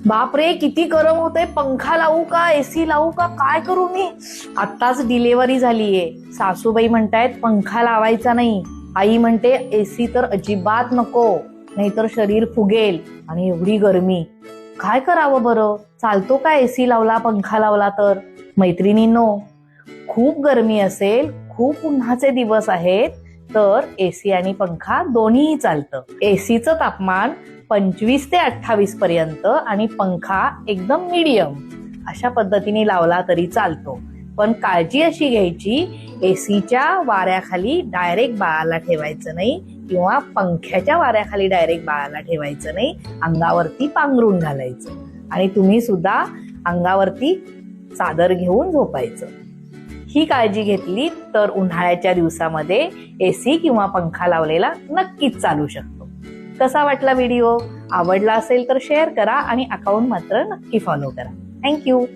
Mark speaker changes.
Speaker 1: बापरे, किती गरम होतंय. पंखा लावू का, एसी लावू का, काय करू मी? आत्ताच डिलेव्हरी झालीये. सासूबाई म्हणतायत पंखा लावायचा नाही. आई म्हणते एसी तर अजिबात नको, नाहीतर शरीर फुगेल. आणि एवढी गरमी, काय करावं बरं? चालतो का एसी लावला, पंखा लावला तर? मैत्रिणींनो, खूप गरमी असेल, खूप उन्हाचे दिवस आहेत, तर एसी आणि पंखा दोन्हीही चालतं. एसीचं तापमान 25 ते 28 पर्यंत आणि पंखा एकदम मीडियम अशा पद्धतीने लावला तरी चालतो. पण काळजी अशी घ्यायची, एसीच्या वाऱ्याखाली डायरेक्ट बाळाला ठेवायचं नाही किंवा पंख्याच्या वाऱ्याखाली डायरेक्ट बाळाला ठेवायचं नाही. अंगावरती पांघरून घालायचं आणि तुम्ही सुद्धा अंगावरती चादर घेऊन झोपायचं. ही काळजी घेतली तर उन्हाळ्याच्या दिवसामध्ये एसी किंवा पंखा लावलेला नक्कीच चालू शकतो. कसा वाटला व्हिडिओ? आवडला असेल तर शेअर करा आणि अकाउंट मात्र नक्की फॉलो करा. थँक्यू.